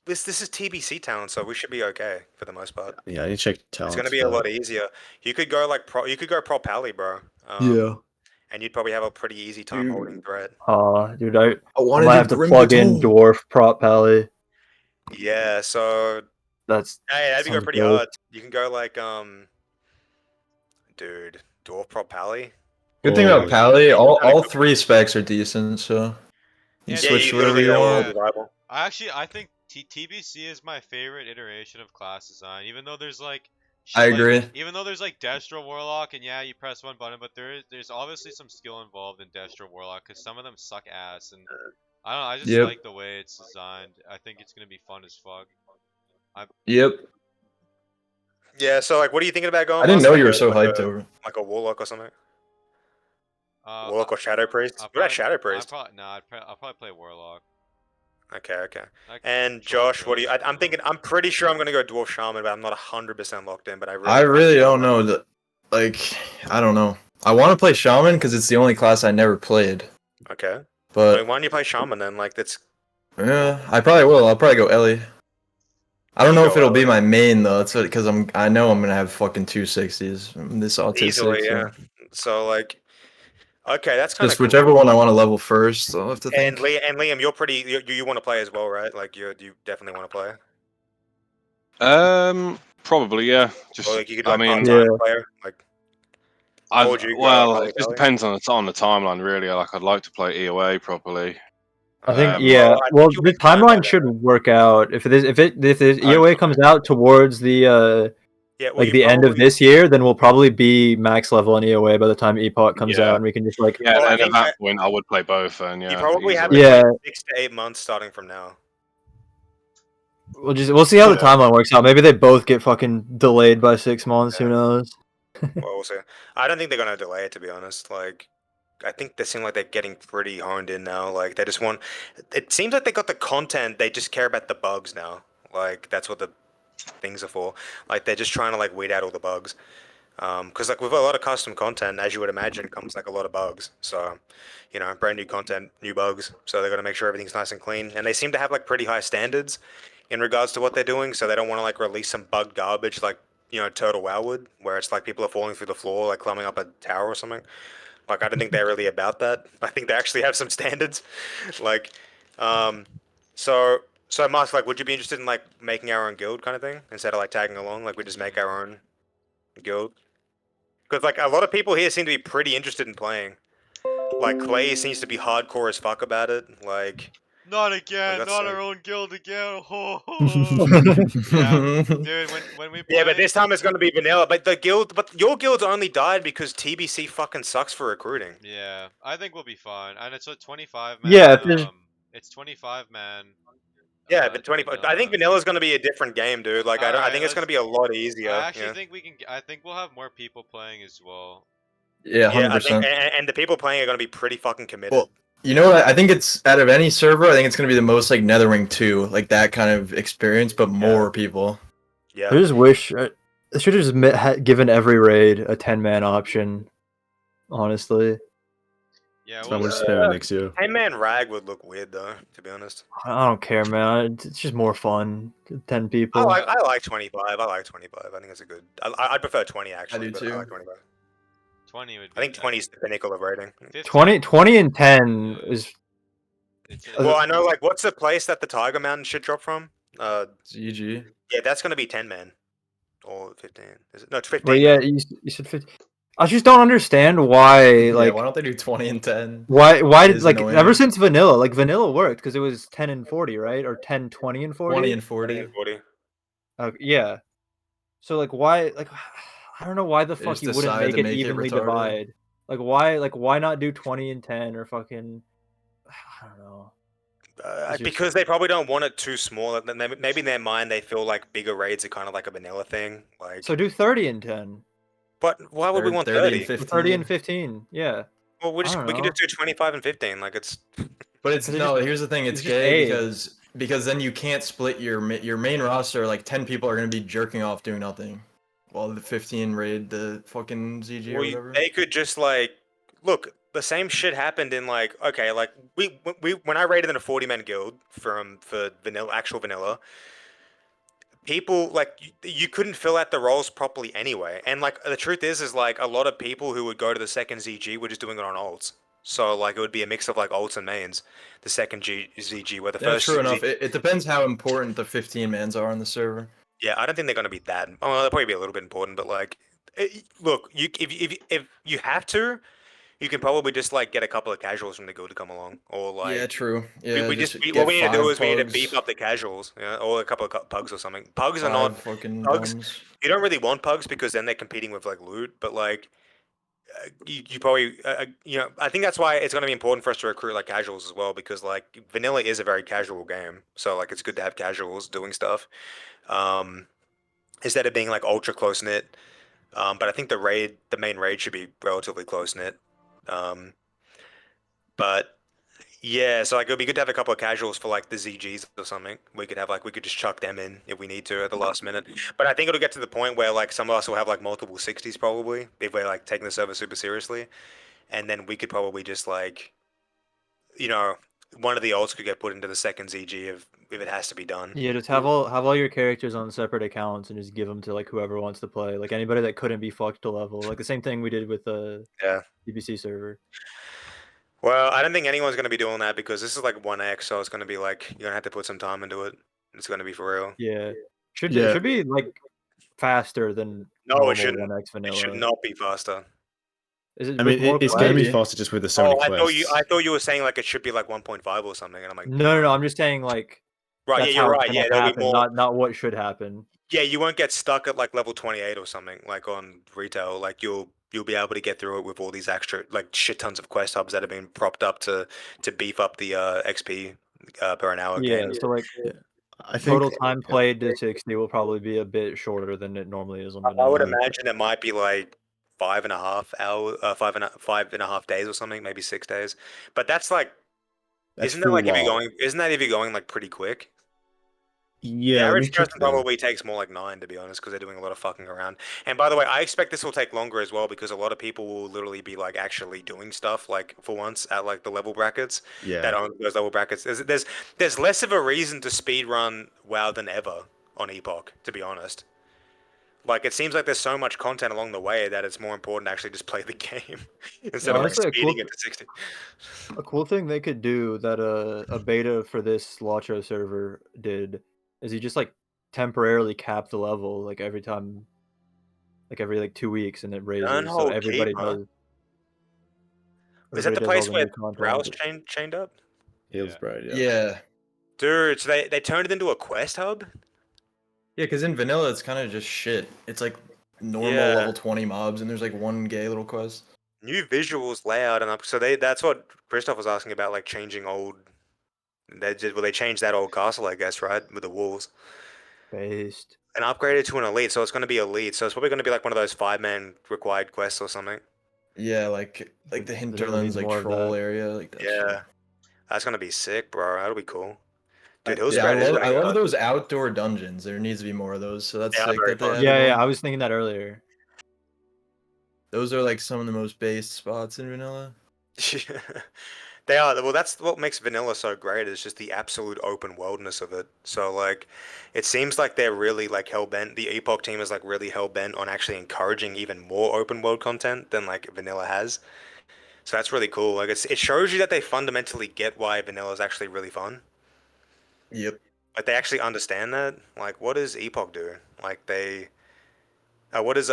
This is TBC town, so we should be okay for the most part. Yeah, I need to check It's talent. gonna be a lot easier. You could go like you could go pro pally, bro. Yeah. And you'd probably have a pretty easy time holding threat. Dude, I wanted might to have to Grim plug in Baton. Dwarf Prop Pally. Yeah, so That's hey, that'd be sounds pretty good. hard. You can go like dude, dwarf prop pally. Good thing about Oh, Pally, yeah, all three specs are decent, so you Yeah, switch to you whatever literally you they'll all want. be viable. I think TBC is my favorite iteration of class design. Even though there's like, I agree. Even though there's like Destro Warlock, and yeah, you press one button, but there's obviously some skill involved in Destro Warlock because some of them suck ass, and I don't know. I just Yep. like the way it's designed. I think it's gonna be fun as fuck. Yep. Yeah, so like, what are you thinking about going? I didn't Musk? know Like you were a- so like hyped a, over it. like a warlock or something. Uh, Warlock or Shadow Priest? What about Shadow Priest? I'll probably play Warlock. Okay. I And can Josh, what do you? really I'm thinking. I'm pretty sure I'm gonna go Dwarf Shaman, but I'm not 100% locked in. But I really don't know. I don't know. I want to play Shaman because it's the only class I never played. Okay. I But mean, why don't you play Shaman then? Like that's. yeah, I probably will. I'll probably go Ellie. I don't You know go if it'll be Ellie. my main though. That's because I know I'm gonna have fucking 260s. This autistic. Easily, so- yeah. So like, okay, that's kind of Just cool. whichever one I want to level first. I'll have to think. And Liam, you're pretty. You want to play as well, right? Like you definitely want to play. Probably, yeah. Just, Or like you could I like mean, part-time player. Like, how would you go? well, Ellie it just Belly? depends on the timeline, really. Like, I'd like to play EOA properly. I think Well, I Well, think you'll the be fine by timeline should then. work out. If the EOA comes out towards the Yeah, well, like you the end of probably- this year, then we'll probably be max level on EOA by the time Epoch comes Yeah. out, and we can just like Yeah, Well, I and think at that point, I would play both. And yeah, you probably have easily. between 6 to 8 months starting from now. we'll see how the timeline works out. Maybe they both get fucking delayed by 6 months. Who Yeah. knows? Well, we'll see. I don't think they're gonna delay it, to be honest. Like, I think they seem like they're getting pretty honed in now. Like, they just want. It seems like they got the content. They just care about the bugs now. Like, that's what the things are for. Like, they're just trying to like weed out all the bugs. Because like with a lot of custom content, as you would imagine, comes like a lot of bugs. So, you know, brand new content, new bugs. So they got to make sure everything's nice and clean. And they seem to have like pretty high standards in regards to what they're doing. So they don't want to like release some bugged garbage like Turtle WoW would, where it's like people are falling through the floor, like climbing up a tower or something. Like I don't think they're really about that. I think they actually have some standards. Like, so Musk, like, would you be interested in like making our own guild kind of thing instead of like tagging along? Like we just make our own guild. Because like a lot of people here seem to be pretty interested in playing. Like Clay seems to be hardcore as fuck about it. Like Not again, that's not like- our own guild again. Yeah, dude, when we play, yeah, but this time it's gonna be vanilla. But your guild's only died because TBC fucking sucks for recruiting. yeah, I think we'll be fine. And it's a 25 man. Yeah, if there's- it's 25 man. Yeah, but I think vanilla's gonna be a different game, dude. Like I Alright, think it's gonna be a lot easier. I actually yeah. think I think we'll have more people playing as well. Yeah, Yeah, 100%. and the people playing are gonna be pretty fucking committed. Well, you know what? I think it's out of any server. I think it's gonna be the most like Netherwing 2, like that kind of experience, but more people. Yeah. I just wish they should have just given every raid a 10-man option. Honestly, Yeah, So I'm we'll gonna see. spam it next year. 10-man rag would look weird though, to be honest. I don't care, man. It's just more fun. 10 people. I like 25. I like 25. I think it's a good. I prefer 20 actually. do but too. I like 25. 20 would be I think 20 is the pinnacle of rating. 20 and 10 is Well, I know like what's the place that the Tiger Mountain shit drop from? GG. Yeah, that's gonna be 10-man or 15. Is it? No, it's 15. Well, yeah, you said 50. I just don't understand why, like, why don't they do 20 and 10? why It did is like annoying. ever since vanilla, like vanilla worked because it was 10 and 40, right? Or 10, 20 and 40. 20 and 40. 40. Yeah. So like, why, like, I don't know why the They fuck just you wouldn't decided make to it make it evenly retarded. divide. Like, why not do 20 and 10 or fucking, I don't know. It's just- Because they probably don't want it too small. Maybe in their mind they feel like bigger raids are kind of like a vanilla thing. Like, So do 30 and 10. but why would we want 30? 30 and 15? 30 and 15. Yeah. Well, I don't we could know. just do 25 and 15. Like it's But it's 'Cause it no. just- Here's the thing. It's it's just gay aid. because then you can't split your main roster. Like 10 people are gonna be jerking off doing nothing, while the 15 raid the fucking ZG or whatever. they could just like look. The same shit happened in like okay, like we when I raided in a 40-man guild for vanilla actual vanilla. People like you couldn't fill out the roles properly anyway, and like the truth is like a lot of people who would go to the second ZG were just doing it on ults. So like it would be a mix of like ults and mains. The second ZG, where the Yeah, first true enough. ZG, It depends how important the 15 mans are on the server. yeah, I don't think they're gonna be that. Well, they'll probably be a little bit important, but like, look, you if you have to, you can probably just like get a couple of casuals from the guild to come along, or Yeah, like true. Yeah, just what get we need to do 5 is we need to beef pugs, up the casuals, yeah, or a couple of pugs or something. Pugs are 5 not fucking pugs. duns. You don't really want pugs because then they're competing with like loot, but like you probably you know I think that's why it's going to be important for us to recruit like casuals as well because like vanilla is a very casual game, so like it's good to have casuals doing stuff um, instead of being like ultra close knit. But I think the main raid should be relatively close knit. Um, but yeah, so like it would be good to have a couple of casuals for like the ZGs or something. We could just chuck them in if we need to at the last minute. But I think it'll get to the point where like some of us will have like multiple 60s probably if we're like taking the server super seriously, and then we could probably just like you know one of the ults could get put into the second ZG if it has to be done. Yeah, just have all your characters on separate accounts and just give them to like whoever wants to play. Like anybody that couldn't be fucked to level. Like the same thing we did with the Yeah. DBC server. Well, I don't think anyone's going to be doing that because this is like 1x, so it's going to be like you're going to have to put some time into it. It's going to be for real. Yeah. It Yeah. should be like faster than No, it normal shouldn't. 1x It should vanilla. not be faster. Is it I with mean, more it's going to be Maybe. faster just with the so many Oh, quests. I thought you were saying like it should be like 1.5 or something, and I'm like, No, I'm just saying like right, yeah, that's you're how it's right. gonna Yeah, there'll be happen, more. not what should happen. Yeah, you won't get stuck at like level 28 or something like on retail. Like you'll be able to get through it with all these extra like shit tons of quest hubs that have been propped up to beef up the XP per an hour Yeah, gain. so like Yeah. I think total time played to 60 will probably be a bit shorter than it normally is on I would vanilla. imagine it might be like 5.5 hour, 5.5 days or something, maybe 6 days. But that's like, that's for isn't that if you're going like pretty quick? The Yeah, let me average check person the. probably takes more like 9, to be honest, because they're doing a lot of fucking around. And by the way, I expect this will take longer as well because a lot of people will literally be like actually doing stuff like for once at like the level brackets that Yeah, aren't those level brackets. There's less of a reason to speed run WoW than ever on Epoch, to be honest. Like it seems like there's so much content along the way that it's more important to actually just play the game Yeah, instead of like honestly, speeding it to 60. a cool thing they could do that a beta for this Lacho server did is you just like temporarily cap the level like every time, like every like 2 weeks, and it raises so Gunhold Keep, huh? Is that everybody the does all place the where new content. Thrall's chained up? Hillsbride. Yeah. Yeah. Dude, so they turned it into a quest hub? Yeah, because in vanilla it's kind of just shit. It's like normal Yeah. level 20 mobs, and there's like one gay little quest. New visuals, layout, and so that's what Christoph was asking about, like changing old. They changed that old castle, I guess, right, with the walls, Based. and upgraded to an elite. So it's going to be elite. So it's probably going to be like one of those 5-man required quests or something. Yeah, like the Vanilla hinterlands, needs like more of troll that. area, like that Yeah, shit. that's going to be sick, bro. That'll be cool. Dude, Yeah, Hillspread is I really love those outdoor dungeons. There needs to be more of those. So that's They are sick very that they fun. added Yeah, one. I was thinking that earlier. Those are like some of the most based spots in vanilla. They are. Well, that's what makes vanilla so great is just the absolute open worldness of it. So like, it seems like they're really like hell bent. The Epoch team is like really hell bent on actually encouraging even more open world content than like vanilla has. So that's really cool. Like it shows you that they fundamentally get why vanilla is actually really fun. Yep. Like they actually understand that. Like what does Epoch do? Like what does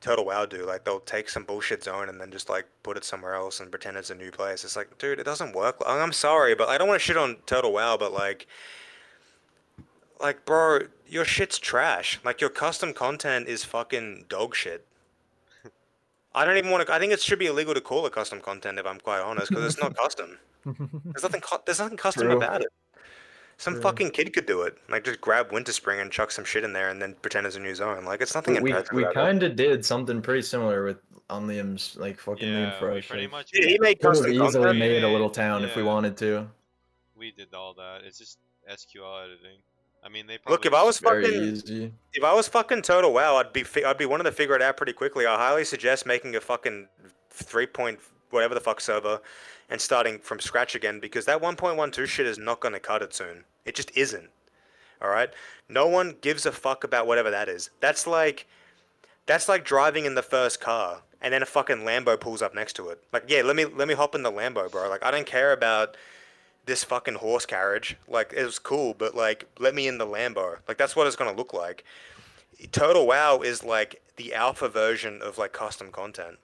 Total WoW do? Like they'll take some bullshit zone and then just like put it somewhere else and pretend it's a new place. It's like, dude, it doesn't work. I'm sorry, but I don't want to shit on Total WoW, but like, bro, your shit's trash. Like your custom content is fucking dog shit. I don't even want to. I think it should be illegal to call it custom content if I'm quite honest, because it's not custom. There's nothing custom True. about it. Some True. fucking kid could do it. Like just grab Winterspring and chuck some shit in there and then pretend it's a new zone. Like it's nothing We impressive we about it. kind of did something pretty similar with Liam's like fucking Liam Yeah, we Fresh. pretty Like, much Yeah, he made could have custom easily content. made a little made- town if we yeah. wanted to. we did all that. It's just SQL editing. I mean, they Look, probably if I was Very fucking easy. if I was fucking Total WoW, I'd be wanting to figure it out pretty quickly. I highly suggest making a fucking 3 point whatever the fuck server and starting from scratch again because that 1.12 shit is not gonna cut it soon. It just isn't. All right? No one gives a fuck about whatever that is. That's like driving in the first car and then a fucking Lambo pulls up next to it. Like, yeah, let me hop in the Lambo, bro. Like, I don't care about this fucking horse carriage. Like, it was cool, but like, let me in the Lambo. Like, that's what it's gonna look like. Total WoW is like the alpha version of like custom content.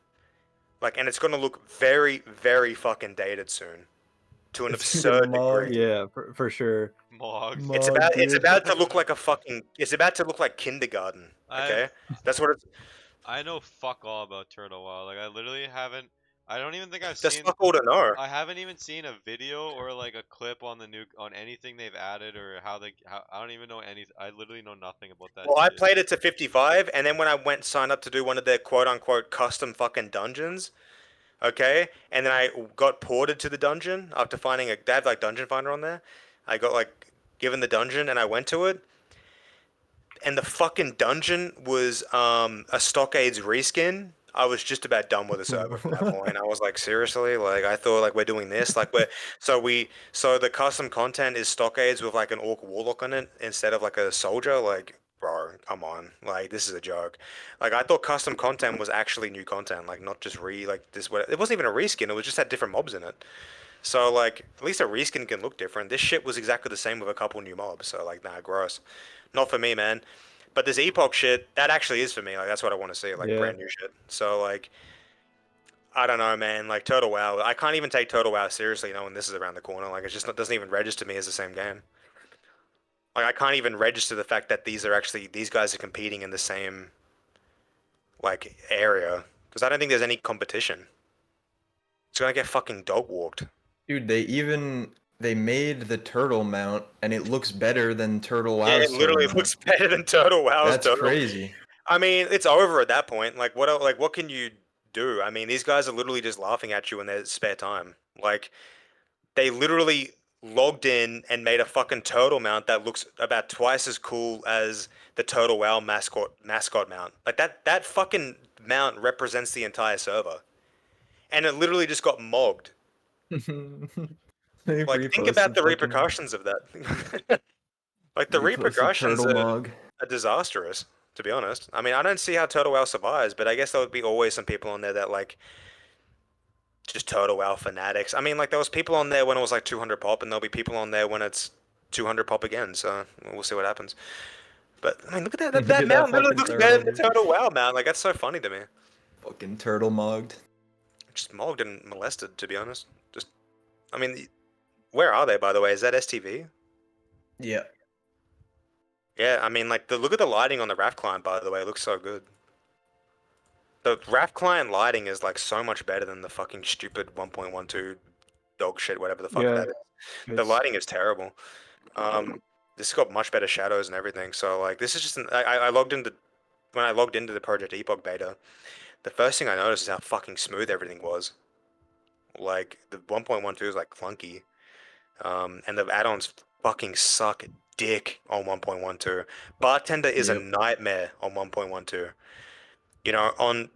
Like, and it's gonna look very, very fucking dated soon, to an It's gonna get absurd mogged. degree. Yeah, for sure. mogged. It's Dude. about to look like a fucking it's about to look like kindergarten. I Okay, that's what it's. I know fuck all about Turtle WoW. Like I literally haven't. I don't even think I've That's seen. fuck all to know. I haven't even seen a video or like a clip on the new on anything they've added or how I don't even know any. I literally know nothing about that Well, I shit. played it to 55, and then when I went signed up to do one of their quote unquote custom fucking dungeons, okay, and then I got ported to the dungeon after finding they have like Dungeon Finder on there. I got like given the dungeon, and I went to it, and the fucking dungeon was a Stockades reskin. I was just about done with the server from that point. I was like, seriously, like I thought like we're doing this, like so the custom content is Stockades with like an orc warlock on it instead of like a soldier. Like, bro, come on, like this is a joke. Like I thought custom content was actually new content, like not just like this. It wasn't even a reskin. It was just had different mobs in it. So like at least a reskin can look different. This shit was exactly the same with a couple new mobs. So like nah, gross. Not for me, man. But this Epoch shit, that actually is for me. Like that's what I want to see, like Yeah. brand new shit. So like I don't know, man. Like Total WoW, I can't even take Total WoW seriously knowing this is around the corner. Like it doesn't even register me as the same game. Like I can't even register the fact that these guys are competing in the same like area because I don't think there's any competition. It's gonna get fucking dog walked. Dude, they made the turtle mount and it looks better than Turtle Yeah, it WoW's turtle literally mount. looks better than Total WoW's That's Total. crazy. I mean, it's over at that point. Like what can you do? I mean, these guys are literally just laughing at you in their spare time. Like they literally logged in and made a fucking turtle mount that looks about twice as cool as the Total WoW mascot mount. Like that fucking mount represents the entire server. And it literally just got mogged. They Like think about reposted the fucking repercussions of that. Like the reposted repercussions turtle mog. are disastrous, to be honest. I mean, I don't see how Total WoW survives, but I guess there would be always some people on there that like just Total WoW fanatics. I mean, like there was people on there when it was like 200 pop, and there'll be people on there when it's 200 pop again. So we'll see what happens. But I mean, look at that. That, Look that at that mount literally fucking looks better than the turtle. Total WoW mount. Like that's so funny to me. Fucking turtle mogged. Just mogged and molested, to be honest. Just, I mean, where are they, by the way? Is that STV? Yeah. Yeah, I mean, like the look at the lighting on the RAF client, by the way, it looks so good. The RAF client lighting is like so much better than the fucking stupid 1.12 dog shit, whatever the fuck Yeah. that is. The It's lighting is terrible. This has got much better shadows and everything. So like, this is just I logged into when I logged into the Project Epoch beta. The first thing I noticed is how fucking smooth everything was. Like the 1.12 is like clunky, and the add-ons fucking suck dick on 1.12. Bartender is a Yep. nightmare on 1.12. You know, on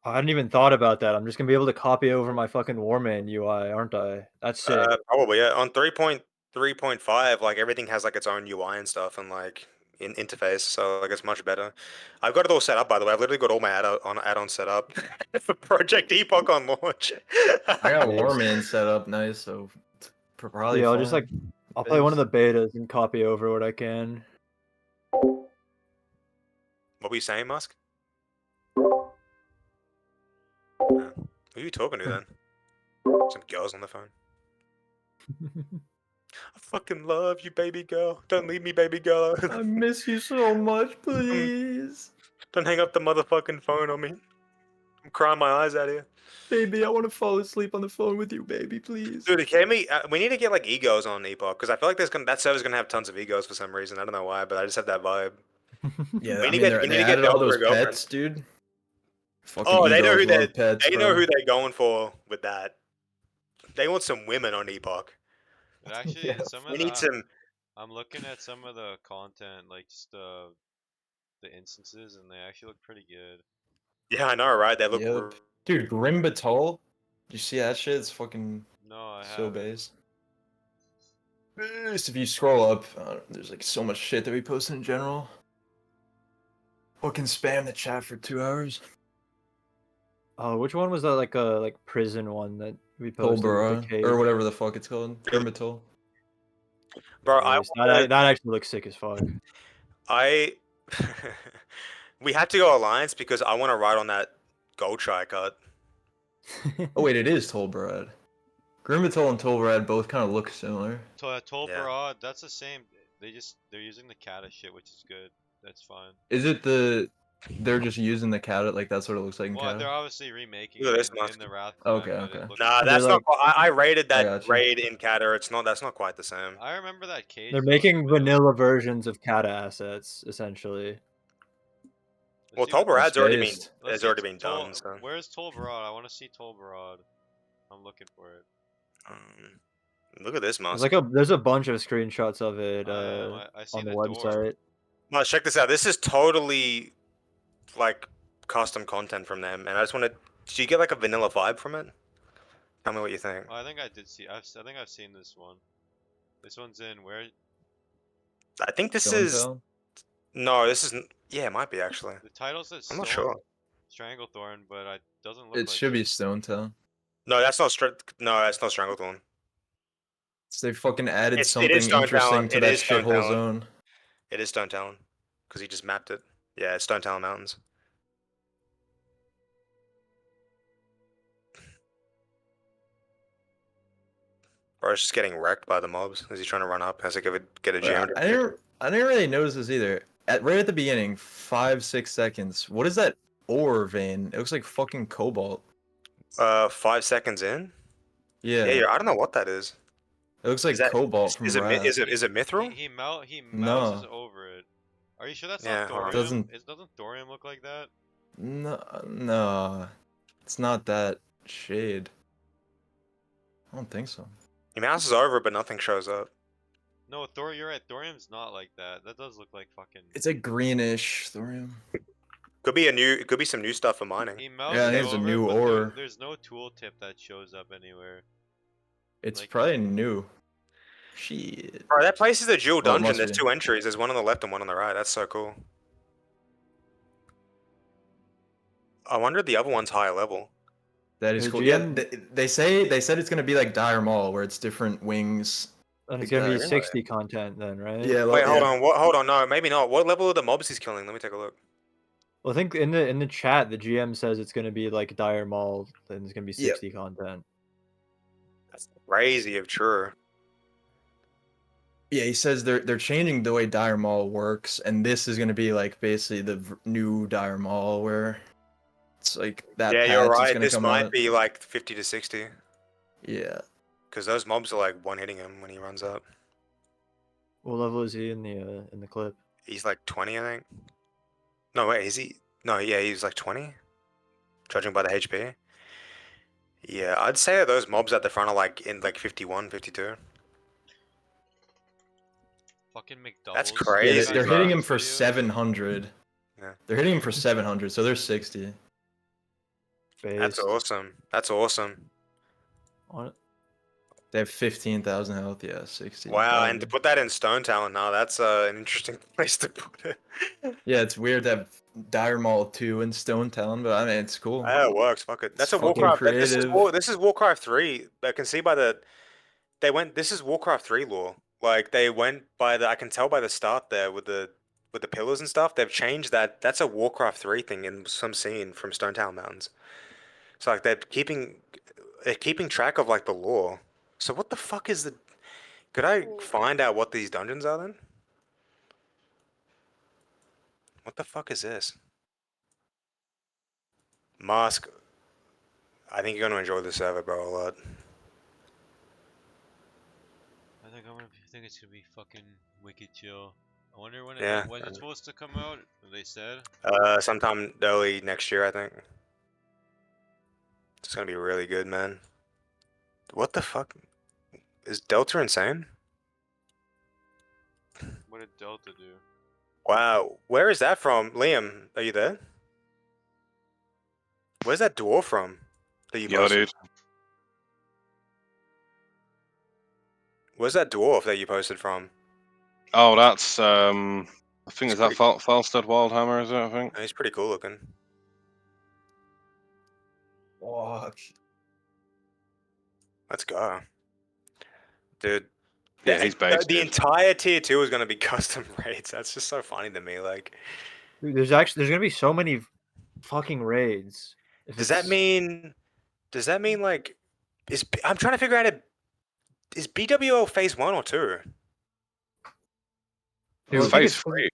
I hadn't even thought about that. I'm just gonna be able to copy over my fucking Warman UI, aren't I? That's sick. probably yeah, on 3.3.5, like everything has like its own UI and stuff and like in interface, so like it's much better. I've got it all set up by the way. I've literally got all my add-ons set up for Project Epoch on launch. I got Nice. Warman set up nice, so it's probably Yeah, I'll just fine. I'll play one of the betas and copy over what I can. What were you saying, Musk? Who are you talking to then? Some girls on the phone. I fucking love you, baby girl. Don't leave me, baby girl. I miss you so much, please. Don't hang up the motherfucking phone on me. I'm crying my eyes out here. Baby, I want to fall asleep on the phone with you, baby, please. Dude, we need to get like egos on Epoch because I feel like that server's gonna have tons of egos for some reason. I don't know why, but I just have that vibe. Yeah, We I need mean, to get they added all Delta those a girlfriend. pets, dude. Fucking Oh, they know egos who love pets, they know bro. who they're going for with that. They want some women on Epoch. But actually, Yeah. some We of need the some. I'm looking at some of the content, like just the instances, and they actually look pretty good. Yeah, I know, right? They look. Yep. Dude, Grim Batal. You see that shit? It's fucking No, I so haven't. base. Just if you scroll up, there's like so much shit that we post in general. Fucking spam the chat for 2 hours. Oh, which one was that? Like a prison one that we posted with the Tolbura, cave. or whatever the fuck it's called. Grim Batal. Bro, I Nice. wanna, That actually looks sick as fuck. I we had to go alliance because I want to ride on that gold cut. Oh wait, it is Tolbarad. Grim Batal and Tolbarad both kind of look similar. Toll Yeah. Barad, that's the same. They're using the kata shit, which is good. That's fine. Is it they're just using the cat? Like that's what it looks like in Well, cat. they're obviously remaking Look at it this in Musk. the Wrath Okay, clan, but okay. it looks. Nah, They're that's not. like I raided I that got you. raid in Catter. It's not. That's not quite the same. I remember that cage. they're though, making the vanilla versions of kata assets essentially. Well, Let's see what Tolbarad's already been Spaced. Let's has see already been done. Toll. So Where's Toll Barad? I want to see Toll Barad. I'm looking for it. look at this There's Musk. there's a bunch of screenshots of it I see on the the door. website. Musk, check this out. This is totally like custom content from them, and I just want to. Do you get like a vanilla vibe from it? Tell me what you think. Oh, I think I did see. I think I've seen this one. This one's in where? I think this Stone is Tail? no. This isn't. Yeah, it might be actually. The title says I'm not Stone sure. Stranglethorn, but it doesn't look It like should be it. Stone Tail. No, that's not No, that's not Stranglethorn. So they fucking added It is something Stone Talon. interesting to It that is Stone shithole Talon. zone. It is Stone Talon, because he just mapped it. Yeah, it's Stone Talon Mountains. Bro, it's just getting wrecked by the mobs as he's trying to run up. Has to get a Wait, jam. I didn't really notice this either. Right at the beginning, 5-6 seconds. What is that ore vein? It looks like fucking cobalt. 5 seconds in. Yeah, Yeah, I don't know what that is. it looks Is like that cobalt from Wrath. is it mithril? He mouses No, over it. Are you sure that's Yeah, not hold on. thorium? Doesn't- Doesn't thorium look like that? no, it's not that shade. I don't think so. He mouses over, but nothing shows up. No, you're right. Thorium's not like that. That does look like fucking. It's a greenish thorium. Could be it could be some new stuff for mining. He Yeah, mouses I think it's a over new it, but ore. there's no tooltip that shows up anywhere. It's Like- probably new. Shit. Bro, that place is a dual Well, it dungeon. must There's be. 2 entries. There's one on the left and one on the right. That's so cool. I wonder if the other one's higher level. That is The cool. Yeah, GM they said it's gonna be like Dire Maul, where it's different wings. And it's Like gonna be that. 60 content then, right? Yeah, Wait, hold yeah. on. What? Hold on. No, maybe not. What level are the mobs he's killing? Let me take a look. Well, I think in the chat the GM says it's gonna be like Dire Maul, and it's gonna be 60 content. That's crazy if true. Yeah, he says they're changing the way Dire Maul works, and this is gonna be like basically the new Dire Maul, where it's like that Yeah, patch you're is right. gonna This come might out. be like 50 to 60. Yeah, Because those mobs are like one hitting him when he runs up. What level is he in the clip? He's like 20, I think. No, wait, is he? No, yeah, he's like 20. Judging by the HP. Yeah, I'd say that those mobs at the front are like in like 51, 52. Fucking McDoubles. That's yeah, crazy, they're bro. hitting him for Videos. 700. Yeah. They're hitting him for 700, so they're 60. That's Based awesome. That's awesome. on it. They have 15,000 health. Yeah, 60. Wow, and to probably. put that in Stone Talon now, that's an interesting place to put it. Yeah, it's weird to have Dire Maul 2 and Stone Town, but I mean it's cool. Yeah, it works. Fuck it. That's It's a fucking Warcraft. creative. This is Warcraft 3. I can see by the this is Warcraft 3 lore. Like they went by the I can tell by the start there with the pillars and stuff. They've changed that. That's a Warcraft 3 thing in some scene from Stone Town Mountains. So like they're keeping track of like the lore. So what the fuck is the Could I find out what these dungeons are then? What the fuck is this? Musk. I think you're gonna enjoy the server, bro, a lot. I think it's gonna be fucking wicked chill. I wonder when Yeah. when it's supposed to come out. They said. Sometime early next year, I think. It's gonna be really good, man. What the fuck? Is Delta insane? What did Delta do? Wow, where is that from? Liam, are you there? Where's that dwarf from that you Yo, posted? dude. Where's that dwarf that you posted from? Oh, that's I think It's is that pretty. Falstead Wildhammer, is it? I think. He's pretty cool looking. Fuck. Let's go, dude. Yeah, he's The basted. entire tier 2 is gonna be custom raids. That's just so funny to me. Like, Dude, there's gonna be so many fucking raids. If does that it's mean? Does that mean like? I'm trying to figure out is BWO phase 1 or 2? well, It's I think phase it's 3.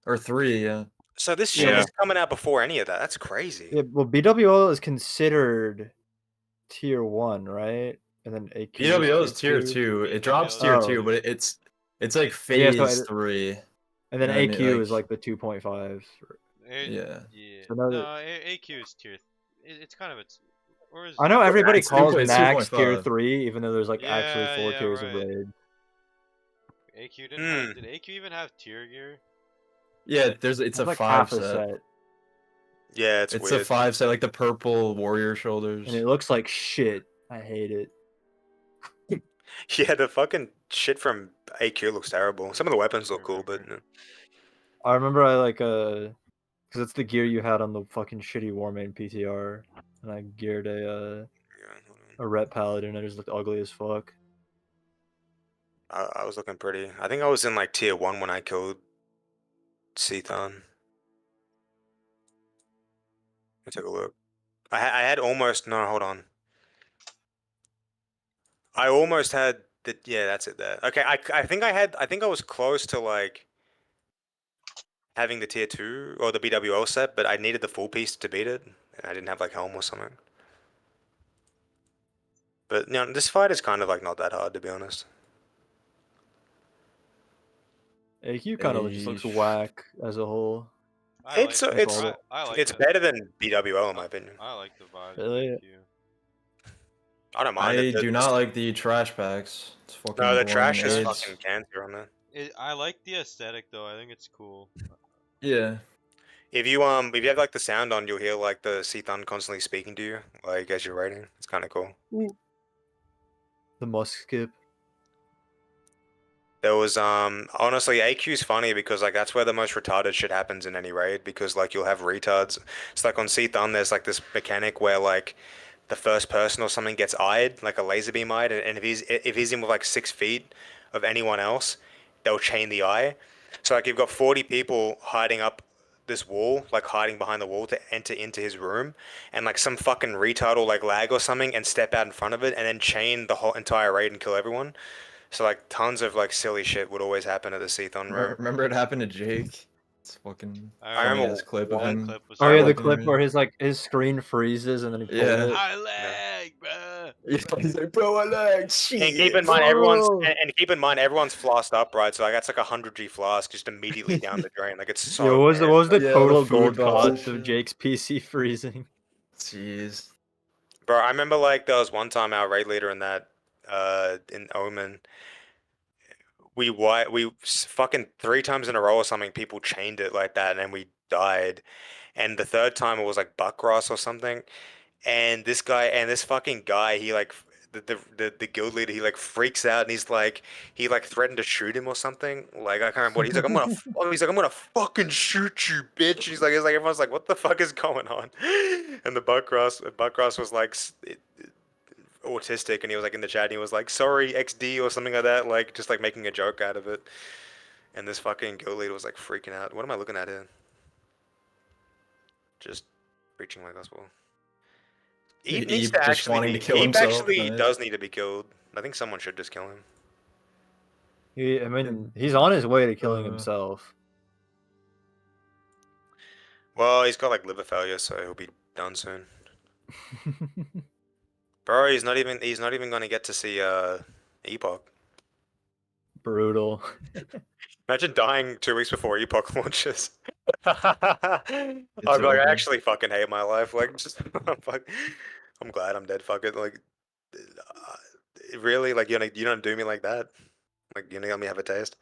Or 3, yeah. So this shit Yeah. is coming out before any of that. That's crazy. yeah, well BWO is considered tier 1, right? And then AQ BWO is is tier 2. 2. It BWO drops is tier tier 2, but two. it's like Yeah, so phase I- 3. And then And then it, AQ is like- like the 2.5. Yeah. Yeah. So now No, that- AQ is tier. It's kind of its. Or is I know everybody It's calls 2.5. Max tier 3, even though there's like actually Yeah, 4 yeah, tiers right. of raid. AQ didn't have. Did AQ even have tier gear? Yeah, it's It's a like 5 half a set. set, Yeah, it's It's weird. a 5 set, like the purple warrior shoulders. and it looks like shit. I hate it. Yeah, the fucking shit from AQ looks terrible. Some of the weapons look cool, but I remember I like because it's the gear you had on the fucking shitty Warmane PTR, and I geared yeah, hold on. a Ret Paladin. I just looked ugly as fuck. I was looking pretty. I think I was in like tier 1 when I killed Cethon. Let me take a look. I had almost no. Hold on. I almost had the. Yeah, that's it. There. Okay. I think I had. I think I was close to like having the tier 2 or the BWO set, but I needed the full piece to beat it, and I didn't have like helm or something. But you know, this fight is kind of like not that hard to be honest. AQ kind of just looks Eesh. whack as a whole. I like. It's I like it's the, better than BWO in my opinion. I like the vibes Really? of AQ. I don't mind I it. do not like the trash packs. It's fucking No, the boring trash is as- fucking cancer on there. I like the aesthetic though. I think it's cool. Yeah. If you have like the sound on, you'll hear like the Cethon constantly speaking to you, like as you're writing. It's kind of cool. The Musk skip. There was honestly AQ's funny because like that's where the most retarded shit happens in any raid because like you'll have retards. It's like on Cethon there's like this mechanic where like the first person or something gets eyed, like a laser beam eyed, and if he's in with like 6 feet of anyone else, they'll chain the eye. So like you've got 40 people hiding up this wall, like hiding behind the wall to enter into his room, and like some fucking retard will like lag or something and step out in front of it and then chain the whole entire raid and kill everyone. So like tons of like silly shit would always happen at the Cethon room. Remember it happened to Jake? It's fucking I funny remember ass clip of one him. clip was Oh yeah, the remember- clip where his screen freezes and then he pulls Yeah. it. I lag, bruh. He's like, bro, I like shit. And keep in mind everyone's Bro. and keep in mind everyone's flossed up, right? So like that's like 100G flask just immediately down the drain. Like it's so Yo, what was the Yeah, the total food gold box and cost of shit. Jake's PC freezing? Jeez. Bro, I remember like there was one time our raid leader in that in Omen, fucking 3 times in a row or something, people chained it like that and then we died. And the third time it was like Buckross or something. And this fucking guy, he like the guild leader, he like freaks out and he like threatened to shoot him or something. Like I can't remember what he's like. He's like I'm gonna fucking shoot you, bitch. He's like everyone's like what the fuck is going on? And the Buckross was like autistic and he was like in the chat and he was like sorry XD or something like that, like just like making a joke out of it. And this fucking guild leader was like freaking out. What am I looking at here? Just preaching like gospel. Eve needs Eve to just actually wanting be. to kill Eve himself, actually nice. does need to be killed. I think someone should just kill him. I mean, he's on his way to killing Uh. himself. Well, he's got like liver failure, so he'll be done soon. Bro, he's not even gonna get to see Epoch. Brutal. Imagine dying 2 weeks before Epoch launches. I'd be like, I over. actually fucking hate my life. Like, just fuck. I'm glad I'm dead. Fuck it. Like, really, like you don't do me like that. Like you let me have a taste.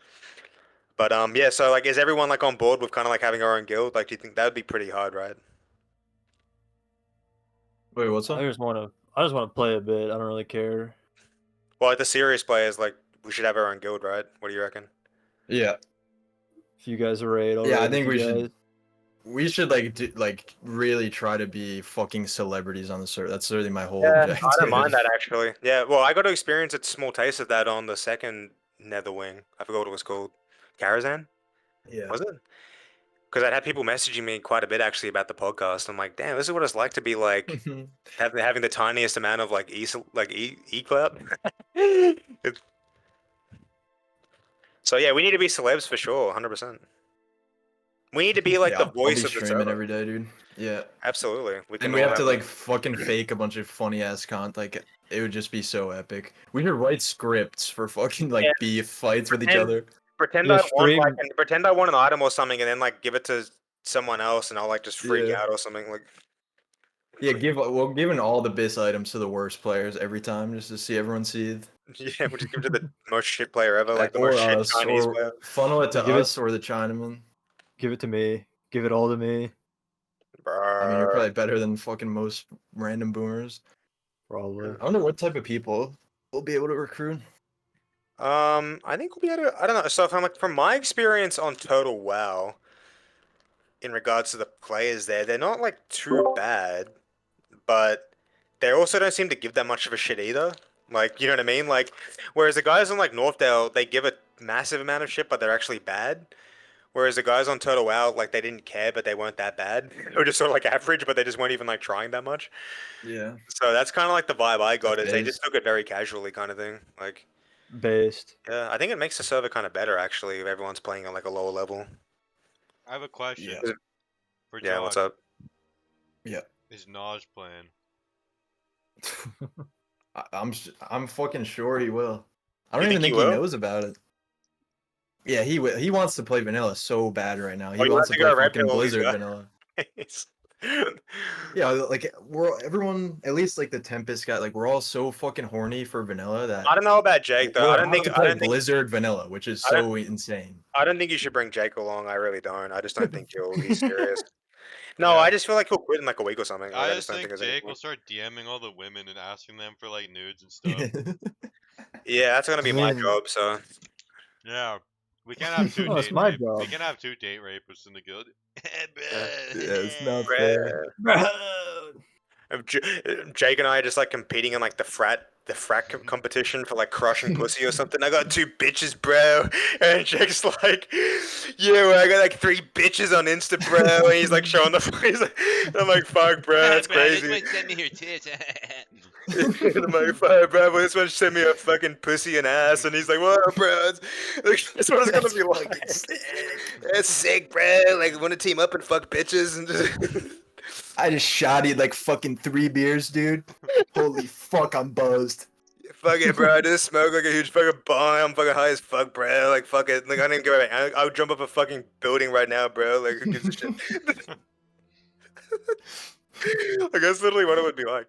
But yeah. So like, is everyone like on board with kind of like having our own guild? Like, do you think that would be pretty hard, right? Wait, what's I up? just want to play a bit. I don't really care. Well, like the serious players, like we should have our own guild, right? What do you reckon? Yeah. If you guys are raid, I'll Yeah, I raid think with we you should. guys. We should like really try to be fucking celebrities on the server. That's literally my whole Yeah, objective. I don't mind that actually. Yeah, well, I got to experience a small taste of that on the second Nether Wing. I forgot what it was called. Karazhan? Yeah. Was it? Because I'd had people messaging me quite a bit actually about the podcast. I'm like, damn, this is what it's like to be like having the tiniest amount of like e clout. So yeah, we need to be celebs for sure, 100%. We need to be like Yeah, the I'll voice be of the streaming server. every day, dude. Yeah. Absolutely, we can And we all have to have like fucking fake a bunch of funny ass content. Like it would just be so epic. We should write scripts for fucking Yeah. like beef fights with each And other. pretend Yeah, I want like stream. and pretend I want an item or something, and then like give it to someone else, and I'll like just freak Yeah. out or something. Like, Yeah, we're giving all the BIS items to the worst players every time just to see everyone seethe. yeah, we'll just give it to the most shit player ever, like the Or most shit us, Chinese or player. funnel it to Give it- us or the Chinaman. Give it to me. Give it all to me. I mean, you're Brr. probably better than fucking most random boomers. Probably. I wonder what type of people we'll be able to recruit. I think we'll be able to. I don't know. So if I'm like from my experience on Total WoW, in regards to the players there, they're not like too bad, but they also don't seem to give that much of a shit either. Like, you know what I mean? Like, whereas the guys on like Northdale, they give a massive amount of shit, but they're actually bad. Whereas the guys on Total WoW, like they didn't care, but they weren't that bad. They were just sort of like average, but they just weren't even like trying that much. Yeah. So that's kind of like the vibe I got, That's is they base. just took it very casually, kind of thing. Like, Based. yeah, I think it makes the server kind of better actually if everyone's playing on like a lower level. I have a question Yeah. for Yeah, what's Josh. up? Yeah. Is Naj playing? I'm fucking sure he will. I You don't even think think he he will? knows about it. Yeah, he will. He wants to play vanilla so bad right now. He Oh, you wants have to to play go red fucking pill all these Blizzard guys. vanilla. Yeah, like everyone, at least like the Tempest guy, like we're all so fucking horny for vanilla that I don't know about Jake though. we're I don't about think to play Blizzard vanilla, which is I don't so insane. I don't think you should bring Jake along. I really don't. I just don't think he's serious. No, Yeah. I just feel like he'll quit in like a week or something. Like I I just just don't think think there's any Jake will point. start DMing all the women and asking them for like nudes and stuff. Yeah, that's gonna be I my mean- job. So Yeah. We can't have two Oh, it's date my rape. We job. can have two date rapists in the guild. Yeah, it's not fair. Jake and I are just like competing in like the frat competition for like crushing pussy or something. I got 2 bitches, bro, and Jake's like, yeah, well, I got like 3 bitches on Insta, bro, and he's like showing the. He's like, I'm like, fuck, bro, that's crazy. This one sent me her tits. I'm like, fuck, bro, this one sent me a fucking pussy and ass, and he's like, what, bro? That's what it's gonna That's be like. fucking sick. That's sick, bro. Like, want to team up and fuck bitches and just. I just shotted like fucking 3 beers, dude. Holy fuck, I'm buzzed. Fuck it, bro. I just smoke like a huge fucking bong. I'm fucking high as fuck, bro. Like, fuck it. Like, I didn't give a. I'll jump up a fucking building right now, bro. Like, who gives a shit? Like, that's literally what it would be like.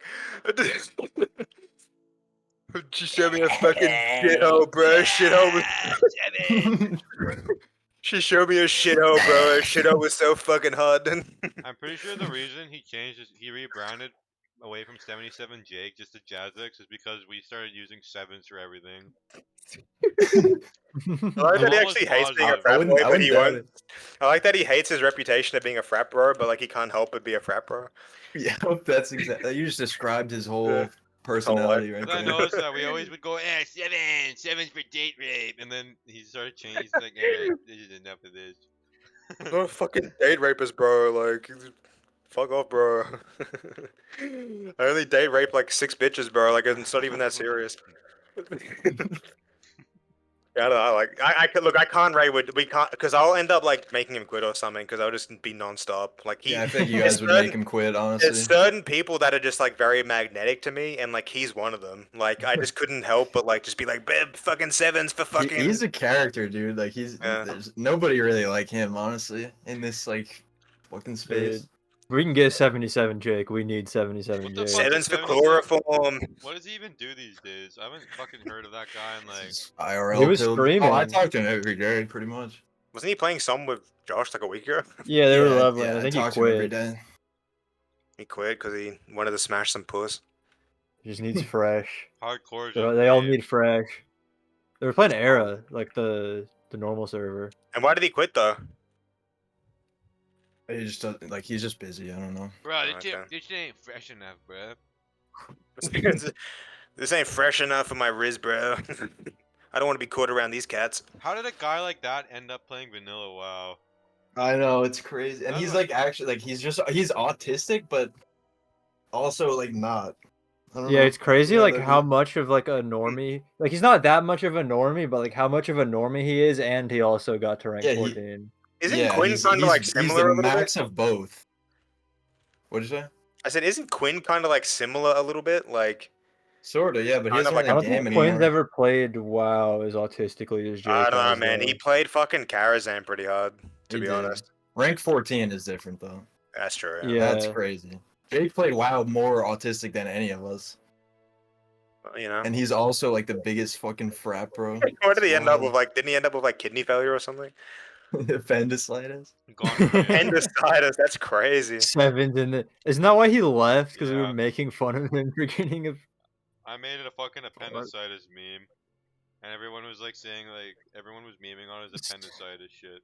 She showed me a fucking shithole, bro. Shithole was. She showed me a shithole, bro. Her shithole was so fucking hot. I'm pretty sure the reason he rebranded away from 77 Jake just to Jazzix is because we started using 7s for everything. I like that he I'm actually almost hates being a positive. frat boy, I but wouldn't he doubt won't. it. I like that he hates his reputation of being a frat bro, but like he can't help but be a frat bro. Yeah, that's exactly. You just described his whole personality right But I there. noticed that we always would go, 7's for date rape, and then he started changing. He's like, alright, this is enough of this. I'm not a fucking date rapist, bro. Like, fuck off, bro. I only date rape like 6 bitches, bro. Like, it's not even that serious. Yeah, I don't know. Like, I could look. I can't rate with. We can't because I'll end up like making him quit or something because I'll just be nonstop. Like he. Yeah, I think you there's guys would certain- make him quit, There's honestly. certain people that are just like very magnetic to me, and like he's one of them. Like I just couldn't help but like just be like, "Babe, fucking 7s for fucking." He's a character, dude. Like Yeah. there's nobody really like him, honestly, in this like fucking space. We can get 77 Jake. We need 77 What the Jake. fuck? Sevens for 77. chloroform. What does he even do these days? I haven't fucking heard of that guy in like. Just IRL He was pilled. streaming. Oh, I talk to him every day, pretty much. Wasn't he playing some with Josh like a week ago? Yeah, they were Yeah, leveling. yeah, I think he talk to him every quit. day. He quit because he wanted to smash some puss. He just needs fresh. Hardcore. They all need fresh. They were playing Era, like the normal server. And why did he quit though? He just doesn't, like, he's just busy. I don't know. Bro, Oh, okay. this shit ain't fresh enough, bro. This ain't fresh enough for my Riz, bro. I don't want to be caught around these cats. How did a guy like that end up playing vanilla WoW? I know, it's crazy. And That's he's like- like actually like he's autistic, but also like not. I don't Yeah, know. it's crazy Yeah, like that'd how be- much of like a normie, like he's not that much of a normie, but like how much of a normie he is, and he also got to rank Yeah, 14. Isn't Quinn kind of like he's similar the a little max bit? of both. What'd you say? I said, isn't Quinn kind of like similar a little bit? Like, Sort of, yeah, but he Kind of doesn't like I really don't game think Quinn's anymore. ever played WoW as autistically as Jake I don't know, has, man. though. He played fucking Karazhan pretty hard, to He be did. honest. Rank 14 is different though. That's true. Yeah. That's crazy. Jake played WoW more autistic than any of us, You know. and he's also like the biggest fucking frat bro. What did he end up Wild. with? Like, didn't he end up with like kidney failure or something? Appendicitis. Gonorrhea. Appendicitis. That's crazy. Sevens in the. Isn't that why he left? Because we Yeah. were making fun of him for getting a. I made it a fucking appendicitis meme, and everyone was like saying like everyone was memeing on his appendicitis shit.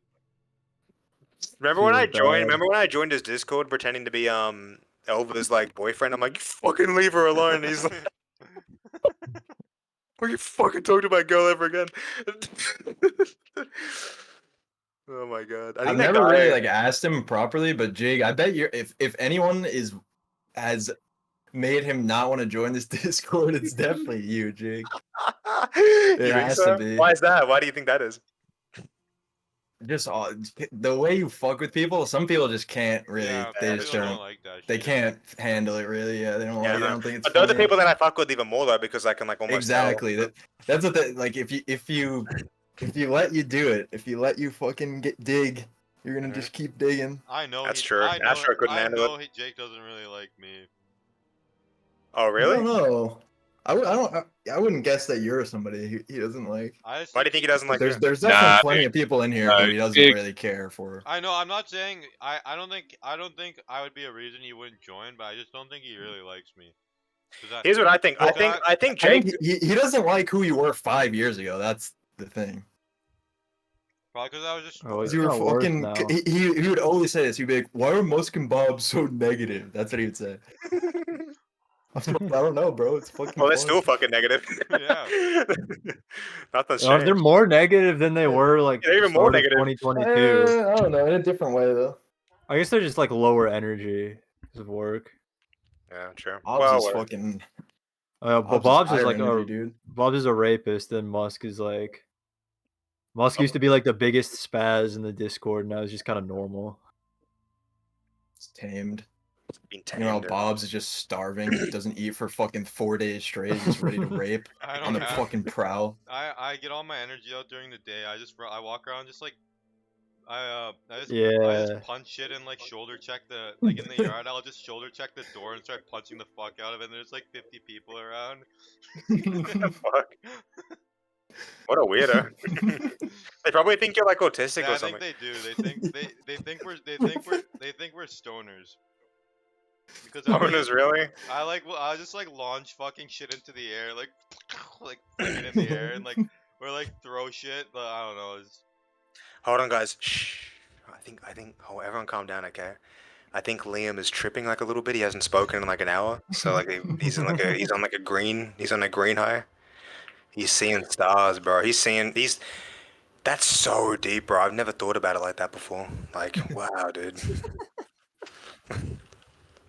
Remember when I Feels joined? bad. Remember when I joined his Discord pretending to be Elva's like boyfriend? I'm like, you fucking leave her alone. He's like, will you fucking talk to my girl ever again? Oh my god. I think I've that never really guy- like asked him properly, but Jake, I bet you're if anyone has made him not want to join this Discord, it's definitely you, Jake. You It think has to so? be. Why is that? Why do you think that is? Just the way you fuck with people, some people just can't really. Yeah, they some just people don't. like that. They shit. can't handle it really. Yeah, they don't Yeah, like. no. I don't think it's. But those are the funny. people that I fuck with even more though, because I can like almost tell. Exactly. That's what they like. If you let you do it, if you let you fucking dig, you're gonna Mhm. just keep digging. I know. That's he, true. I know, Astro couldn't I handle it. know Jake doesn't really like me. Oh I really? don't know. I wouldn't guess that you're somebody he doesn't like. I just Why do you think he doesn't like There's you? there's definitely Nah, plenty of people in here no, who he doesn't Jake- really care for. I know. I'm not saying. I don't think I would be a reason he wouldn't join, but I just don't think he really likes me. 'Cause I- Here's what I think. Well, I think I Jake. think he doesn't like who you were 5 years ago. That's the thing. Probably because I was just. Oh, Because it's you were not worse fucking. now. He would always say this. He'd be like, "Why are Musk and Bob so negative?" That's what he would say. I don't know, bro. It's fucking. Well, they're fun. still fucking negative. Yeah. Nothing's They're changed. more negative than they were like They're even more start of negative. 2022. I don't know. In a different way though. I guess they're just like lower energy because of work. Yeah, true. Bob's Well, is whatever. fucking. But Bob's is higher like energy, a dude. Bob's is a rapist, and Musk is like Musk used to be like the biggest spaz in the Discord, and now he's just kind of normal. It's tamed. Being You know, tamed. Bob's is just starving. Doesn't eat for fucking 4 days straight. Just ready to rape I on don't the have. fucking prowl. I get all my energy out during the day. I walk around just like. I just Yeah. punch shit and like shoulder check the like in the yard. I'll just shoulder check the door and start punching the fuck out of it. And there's like 50 people around. Fuck. What a weirdo. They probably think you're like autistic Yeah, or I think something. they do. They think we're stoners. Because Boners, really? I just like launch fucking shit into the air, like like fling it in the air and like or like throw shit. But I don't know. It's, Hold on, guys. Shh. I think. Oh, everyone, calm down, okay? I think Liam is tripping like a little bit. He hasn't spoken in like an hour, so like he's on like a green high. He's seeing stars, bro. That's so deep, bro. I've never thought about it like that before. Like, wow, dude.